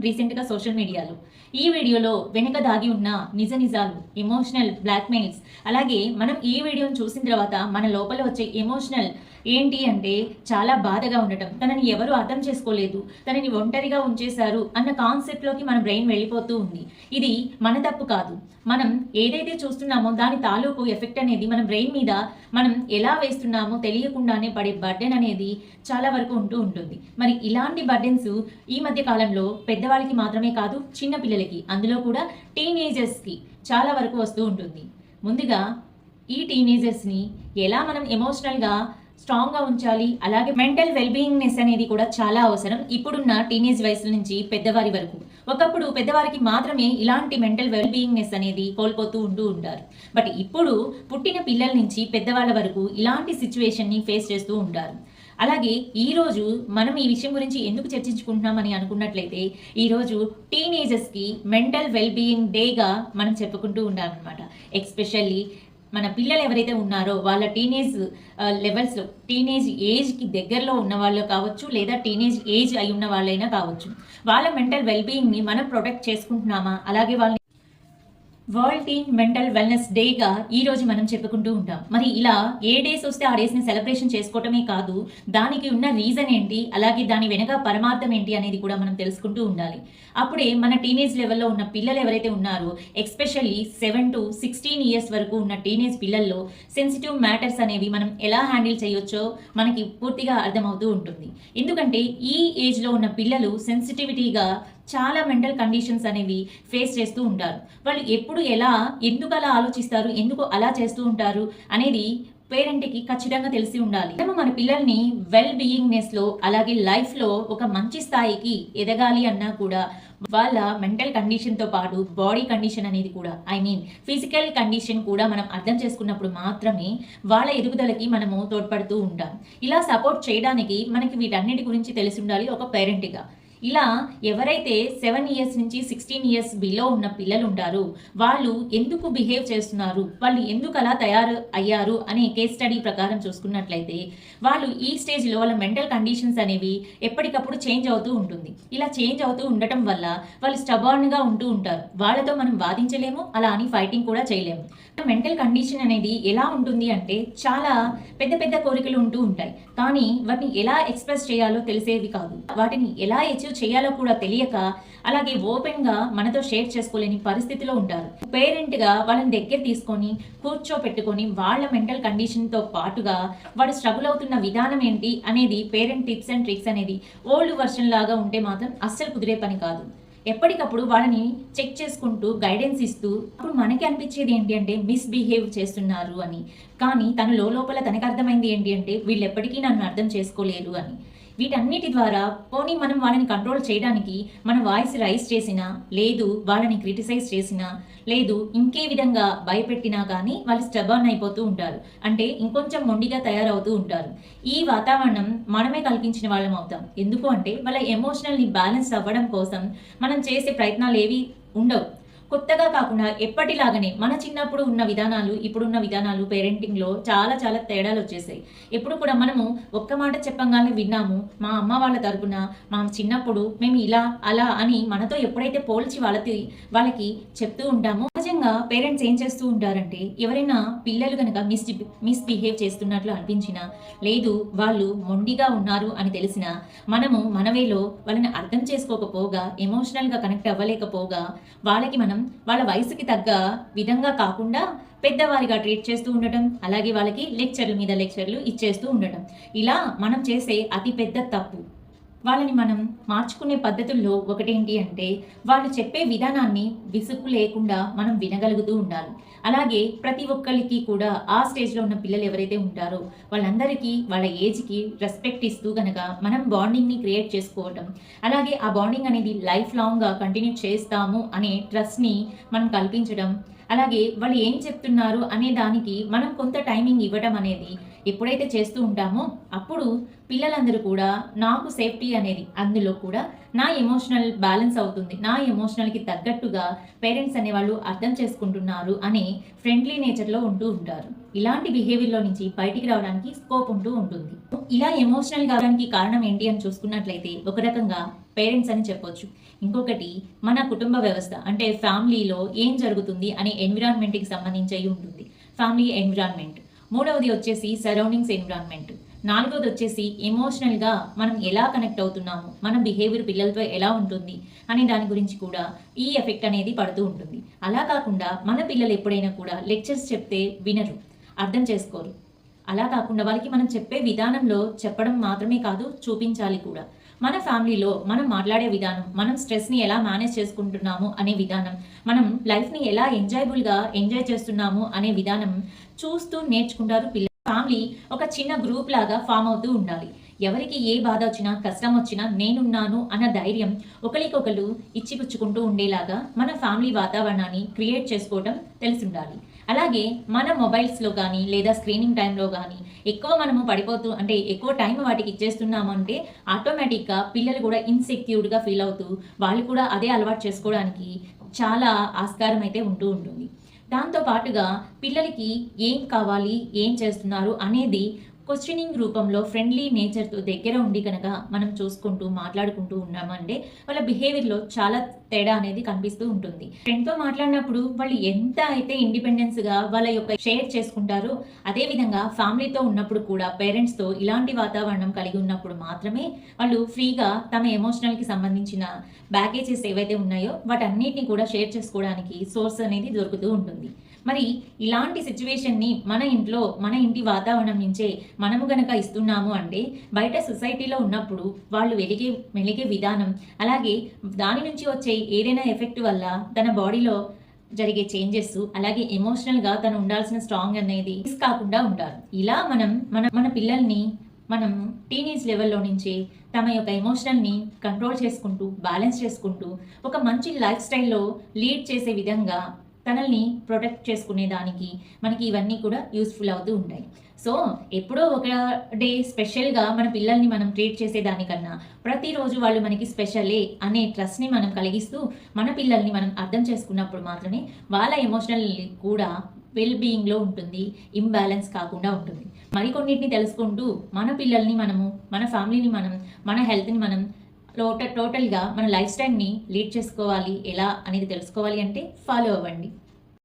రీసెంట్గా సోషల్ మీడియాలో. ఈ వీడియోలో వెనుక దాగి ఉన్న నిజ నిజాలు, ఎమోషనల్ బ్లాక్మెయిల్స్, అలాగే మనం ఈ వీడియోని చూసిన తర్వాత మన లోపల వచ్చే ఎమోషనల్ ఏంటి అంటే చాలా బాధగా ఉండటం, తనని ఎవరు అర్థం చేసుకోలేదు, తనని ఒంటరిగా ఉంచేశారు అన్న కాన్సెప్ట్లోకి మన బ్రెయిన్ వెళ్ళిపోతూ ఉంది. ఇది మన తప్పు కాదు. మనం ఏదైతే చూస్తున్నామో దాని తాలూకు ఎఫెక్ట్ అనేది మన బ్రెయిన్ మీద మనం ఎలా వేస్తున్నామో తెలియకుండానే పడే బర్డెన్ అనేది చాలా వరకు ఉంటూ ఉంటుంది. మరి ఇలాంటి బర్డెన్స్ ఈ మధ్య కాలంలో పెద్దవాళ్ళకి మాత్రమే కాదు, చిన్న పిల్లలకి, అందులో కూడా టీనేజర్స్కి చాలా వరకు వస్తూ ఉంటుంది. ముందుగా ఈ టీనేజర్స్ని ఎలా మనం ఎమోషనల్గా స్ట్రాంగ్గా ఉంచాలి, అలాగే మెంటల్ వెల్బీయింగ్నెస్ అనేది కూడా చాలా అవసరం ఇప్పుడున్న టీనేజ్ వయసు నుంచి పెద్దవారి వరకు. ఒకప్పుడు పెద్దవారికి మాత్రమే ఇలాంటి మెంటల్ వెల్బీయింగ్నెస్ అనేది కోల్పోతూ ఉంటారు. బట్ ఇప్పుడు పుట్టిన పిల్లల నుంచి పెద్దవాళ్ళ వరకు ఇలాంటి సిచ్యువేషన్ని ఫేస్ చేస్తూ ఉంటారు. అలాగే ఈరోజు మనం ఈ విషయం గురించి ఎందుకు చర్చించుకుంటున్నామని అనుకున్నట్లయితే, ఈరోజు టీనేజర్స్కి మెంటల్ వెల్బీయింగ్ డేగా మనం చెప్పుకుంటూ ఉన్నామన్నమాట. ఎస్పెషల్లీ మన పిల్లలు ఎవరైతే ఉన్నారో వాళ్ళ టీనేజ్ లెవెల్స్లో, టీనేజ్ ఏజ్కి దగ్గరలో ఉన్న వాళ్ళు కావచ్చు, లేదా టీనేజ్ ఏజ్ అయి ఉన్న వాళ్ళైనా కావచ్చు, వాళ్ళ మెంటల్ వెల్బీయింగ్ని మనం ప్రొటెక్ట్ చేసుకుంటున్నామా, అలాగే వాళ్ళని వరల్డ్ టీన్ మెంటల్ వెల్నెస్ డేగా ఈరోజు మనం చెప్పుకుంటూ ఉంటాం. మరి ఇలా ఏ డేస్ వస్తే ఆ డేస్ని సెలబ్రేషన్ చేసుకోవటమే కాదు, దానికి ఉన్న రీజన్ ఏంటి, అలాగే దాని వెనక పరమార్థం ఏంటి అనేది కూడా మనం తెలుసుకుంటూ ఉండాలి. అప్పుడే మన టీనేజ్ లెవెల్లో ఉన్న పిల్లలు ఎవరైతే ఉన్నారో, ఎస్పెషల్లీ 7 to 16 ఇయర్స్ వరకు ఉన్న టీనేజ్ పిల్లల్లో సెన్సిటివ్ మ్యాటర్స్ అనేవి మనం ఎలా హ్యాండిల్ చేయొచ్చో మనకి పూర్తిగా అర్థమవుతూ ఉంటుంది. ఎందుకంటే ఈ ఏజ్లో ఉన్న పిల్లలు సెన్సిటివిటీగా చాలా మెంటల్ కండిషన్స్ అనేవి ఫేస్ చేస్తూ ఉంటారు. వాళ్ళు ఎప్పుడు ఎలా, ఎందుకు అలా ఆలోచిస్తారు, ఎందుకు అలా చేస్తూ ఉంటారు అనేది పేరెంట్కి ఖచ్చితంగా తెలిసి ఉండాలి. మనము మన పిల్లల్ని వెల్ బీయింగ్నెస్లో, అలాగే లైఫ్లో ఒక మంచి స్థాయికి ఎదగాలి అన్నా కూడా వాళ్ళ మెంటల్ కండిషన్తో పాటు బాడీ కండిషన్ అనేది కూడా, ఫిజికల్ కండిషన్ కూడా మనం అర్థం చేసుకున్నప్పుడు మాత్రమే వాళ్ళ ఎదుగుదలకి మనము తోడ్పడుతూ ఉంటాం. ఇలా సపోర్ట్ చేయడానికి మనకి వీటన్నిటి గురించి తెలిసి ఉండాలి ఒక పేరెంట్గా. ఇలా ఎవరైతే 7 ఇయర్స్ నుంచి 16 ఇయర్స్ బిలో ఉన్న పిల్లలు ఉంటారో వాళ్ళు ఎందుకు బిహేవ్ చేస్తున్నారు, వాళ్ళు ఎందుకు అలా తయారు అయ్యారు అనే కేస్ స్టడీ ప్రకారం చూసుకున్నట్లయితే, వాళ్ళు ఈ స్టేజ్లో వాళ్ళ మెంటల్ కండిషన్స్ అనేవి ఎప్పటికప్పుడు చేంజ్ అవుతూ ఉంటుంది. ఇలా చేంజ్ అవుతూ ఉండటం వల్ల వాళ్ళు స్టబార్న్గా ఉంటూ ఉంటారు. వాళ్ళతో మనం వాదించలేము, అలా అని ఫైటింగ్ కూడా చేయలేము. మెంటల్ కండిషన్ అనేది ఎలా ఉంటుంది అంటే, చాలా పెద్ద పెద్ద కోరికలు ఉంటూ ఉంటాయి, కానీ వాటిని ఎలా ఎక్స్ప్రెస్ చేయాలో తెలిసేవి కాదు. వాటిని ఎలా చేయాలో కూడా తెలియక, అలాగే ఓపెన్గా మనతో షేర్ చేసుకోలేని పరిస్థితిలో ఉంటారు. పేరెంట్గా వాళ్ళని దగ్గర తీసుకొని కూర్చోపెట్టుకొని వాళ్ళ మెంటల్ కండిషన్తో పాటుగా వాడు స్ట్రగుల్ అవుతున్న విధానం ఏంటి అనేది పేరెంట్ టిప్స్ అండ్ ట్రిక్స్ అనేది ఓల్డ్ వర్షన్ లాగా ఉంటే మాత్రం అస్సలు కుదిరే పని కాదు. ఎప్పటికప్పుడు వాళ్ళని చెక్ చేసుకుంటూ గైడెన్స్ ఇస్తూ, అప్పుడు మనకి అనిపించేది ఏంటి అంటే మిస్బిహేవ్ చేస్తున్నారు అని. కానీ తన లోపల తనకు అర్థమైంది ఏంటి అంటే వీళ్ళు ఎప్పటికీ నన్ను అర్థం చేసుకోలేరు అని. వీటన్నిటి ద్వారా పోనీ మనం వాళ్ళని కంట్రోల్ చేయడానికి మన వాయిస్ రైజ్ చేసినా, లేదు వాళ్ళని క్రిటిసైజ్ చేసినా, లేదు ఇంకే విధంగా భయపెట్టినా కానీ వాళ్ళు స్టబర్న్ అయిపోతూ ఉంటారు. అంటే ఇంకొంచెం మొండిగా తయారవుతూ ఉంటారు. ఈ వాతావరణం మనమే కల్పించిన వాళ్ళం అవుతాం. ఎందుకు అంటే వాళ్ళ ఎమోషనల్ని బ్యాలెన్స్ అవ్వడం కోసం మనం చేసే ప్రయత్నాలు ఏవి ఉండవు. కొత్తగా కాకుండా ఎప్పటిలాగానే మన చిన్నప్పుడు ఉన్న విధానాలు, ఇప్పుడున్న విధానాలు పేరెంటింగ్లో చాలా చాలా తేడాలు వచ్చేసాయి. ఎప్పుడు కూడా మనము ఒక్క మాట చెప్పంగానే విన్నాము, మా అమ్మ వాళ్ళ తరపున మా చిన్నప్పుడు మేము ఇలా అలా అని మనతో ఎప్పుడైతే పోల్చి వాళ్ళకి చెప్తూ ఉంటామో, సహజంగా పేరెంట్స్ ఏం చేస్తూ ఉంటారంటే, ఎవరైనా పిల్లలు కనుక మిస్బిహేవ్ చేస్తున్నట్లు అనిపించినా, లేదు వాళ్ళు మొండిగా ఉన్నారు అని తెలిసినా, మనము మనవేలో వాళ్ళని అర్థం చేసుకోకపోగా, ఎమోషనల్గా కనెక్ట్ అవ్వలేకపోగా, వాళ్ళకి మనం వాళ్ళ వయసుకి తగ్గ విధంగా కాకుండా పెద్దవారిగా ట్రీట్ చేస్తూ ఉండటం, అలాగే వాళ్ళకి లెక్చర్ల మీద లెక్చర్లు ఇచ్చేస్తూ ఉండటం, ఇలా మనం చేసే అతి పెద్ద తప్పు. వాళ్ళని మనం మార్చుకునే పద్ధతుల్లో ఒకటేంటి అంటే, వాళ్ళు చెప్పే విధానాన్ని విసుగు లేకుండా మనం వినగలుగుతూ ఉండాలి. అలాగే ప్రతి ఒక్కరికి కూడా ఆ స్టేజ్లో ఉన్న పిల్లలు ఎవరైతే ఉంటారో వాళ్ళందరికీ వాళ్ళ ఏజ్కి రెస్పెక్ట్ ఇస్తూ కనుక మనం బాండింగ్ని క్రియేట్ చేసుకోవటం, అలాగే ఆ బాండింగ్ అనేది లైఫ్ లాంగ్గా కంటిన్యూ చేస్తాము అనే ట్రస్ట్ని మనం కల్పించడం, అలాగే వాళ్ళు ఏం చెప్తున్నారు అనే దానికి మనం కొంత టైమింగ్ ఇవ్వడం అనేది ఎప్పుడైతే చేస్తూ ఉంటామో, అప్పుడు పిల్లలందరూ కూడా నాకు సేఫ్టీ అనేది, అందులో కూడా నా ఎమోషనల్ బ్యాలెన్స్ అవుతుంది, నా ఎమోషనల్కి తగ్గట్టుగా పేరెంట్స్ అనేవాళ్ళు అర్థం చేసుకుంటున్నారు అనే ఫ్రెండ్లీ నేచర్లో ఉంటూ ఉంటారు. ఇలాంటి బిహేవియర్లో నుంచి బయటికి రావడానికి స్కోప్ ఉంటూ ఉంటుంది. ఇలా ఎమోషనల్ కావడానికి కారణం ఏంటి అని చూసుకున్నట్లయితే ఒక రకంగా పేరెంట్స్ అని చెప్పొచ్చు. ఇంకొకటి మన కుటుంబ వ్యవస్థ, అంటే ఫ్యామిలీలో ఏం జరుగుతుంది అనే ఎన్విరాన్మెంట్కి సంబంధించి అయి ఉంటుంది, ఫ్యామిలీ ఎన్విరాన్మెంట్. మూడవది వచ్చేసి సరౌండింగ్స్ ఎన్విరాన్మెంట్. నాలుగోది వచ్చేసి ఎమోషనల్గా మనం ఎలా కనెక్ట్ అవుతున్నాము, మన బిహేవియర్ పిల్లలతో ఎలా ఉంటుంది అనే దాని గురించి కూడా ఈ ఎఫెక్ట్ అనేది పడుతూ ఉంటుంది. అలా కాకుండా మన పిల్లలు ఎప్పుడైనా కూడా లెక్చర్స్ చెప్తే వినరు, అర్థం చేసుకోరు. అలా కాకుండా వాళ్ళకి మనం చెప్పే విధానంలో చెప్పడం మాత్రమే కాదు, చూపించాలి కూడా. మన ఫ్యామిలీలో మనం మాట్లాడే విధానం, మనం స్ట్రెస్ని ఎలా మేనేజ్ చేసుకుంటున్నాము అనే విధానం, మనం లైఫ్ని ఎలా ఎంజాయ్ చేస్తున్నాము అనే విధానం చూస్తూ నేర్చుకుంటారు పిల్లలు. ఫ్యామిలీ ఒక చిన్న గ్రూప్ లాగా ఫామ్ అవుతూ ఉండాలి. ఎవరికి ఏ బాధ వచ్చినా, కష్టం వచ్చినా నేనున్నాను అన్న ధైర్యం ఒకరికొకరు ఇచ్చిపుచ్చుకుంటూ ఉండేలాగా మన ఫ్యామిలీ వాతావరణాన్ని క్రియేట్ చేసుకోవడం తెలిసి ఉండాలి. అలాగే మన మొబైల్స్లో కానీ లేదా స్క్రీనింగ్ టైంలో కానీ ఎక్కువ మనము పడిపోతూ, అంటే ఎక్కువ టైం వాటికి ఇచ్చేస్తున్నాము అంటే ఆటోమేటిక్గా పిల్లలు కూడా ఇన్సెక్యూర్డ్గా ఫీల్ అవుతూ వాళ్ళు కూడా అదే అలవాటు చేసుకోవడానికి చాలా ఆస్కారం అయితే ఉంటూ ఉంటుంది. దాంతో పాటుగా పిల్లలకి ఏం కావాలి, ఏం చేస్తున్నారు అనేది క్వశ్చనింగ్ రూపంలో ఫ్రెండ్లీ నేచర్తో దగ్గర ఉండి కనుక మనం చూసుకుంటూ మాట్లాడుకుంటూ ఉన్నామంటే వాళ్ళ బిహేవియర్లో చాలా తేడా అనేది కనిపిస్తూ ఉంటుంది. ఫ్రెండ్తో మాట్లాడినప్పుడు వాళ్ళు ఎంత అయితే ఇండిపెండెన్స్గా వాళ్ళ యొక్క షేర్ చేసుకుంటారో, అదేవిధంగా ఫ్యామిలీతో ఉన్నప్పుడు కూడా పేరెంట్స్తో ఇలాంటి వాతావరణం కలిగి ఉన్నప్పుడు మాత్రమే వాళ్ళు ఫ్రీగా తమ ఎమోషనల్కి సంబంధించిన బ్యాగేజెస్ ఏవైతే ఉన్నాయో వాటన్నిటిని కూడా షేర్ చేసుకోవడానికి సోర్స్ అనేది దొరుకుతూ ఉంటుంది. మరి ఇలాంటి సిచ్యువేషన్ని మన ఇంట్లో, మన ఇంటి వాతావరణం నుంచే మనము గనక ఇస్తున్నాము అంటే బయట సొసైటీలో ఉన్నప్పుడు వాళ్ళు మెలిగే విధానం, అలాగే దాని నుంచి వచ్చే ఏదైనా ఎఫెక్ట్ వల్ల తన బాడీలో జరిగే చేంజెస్, అలాగే ఎమోషనల్గా తను ఉండాల్సిన స్ట్రాంగ్ అనేది మిస్ కాకుండా ఉంటారు. ఇలా మన పిల్లల్ని మనం టీనేజ్ లెవెల్లో నుంచి తమ యొక్క ఎమోషనల్ని కంట్రోల్ చేసుకుంటూ, బ్యాలెన్స్ చేసుకుంటూ ఒక మంచి లైఫ్ స్టైల్లో లీడ్ చేసే విధంగా తనల్ని ప్రొటెక్ట్ చేసుకునే దానికి మనకి ఇవన్నీ కూడా యూస్ఫుల్ అవుతూ ఉంటాయి. సో ఎప్పుడో ఒక డే స్పెషల్గా మన పిల్లల్ని మనం ట్రీట్ చేసేదానికన్నా ప్రతిరోజు వాళ్ళు మనకి స్పెషలే అనే ట్రస్ట్ని మనం కలిగిస్తూ మన పిల్లల్ని మనం అర్థం చేసుకున్నప్పుడు మాత్రమే వాళ్ళ ఎమోషనల్ కూడా వెల్ బీయింగ్లో ఉంటుంది, ఇంబ్యాలెన్స్ కాకుండా ఉంటుంది. మరికొన్నిటిని తెలుసుకుంటూ మన పిల్లల్ని మనము, మన ఫ్యామిలీని మనం, మన హెల్త్ని మనం టోటల్గా మన లైఫ్ స్టైల్ని లీడ్ చేసుకోవాలి ఎలా అనేది తెలుసుకోవాలి అంటే ఫాలో అవ్వండి.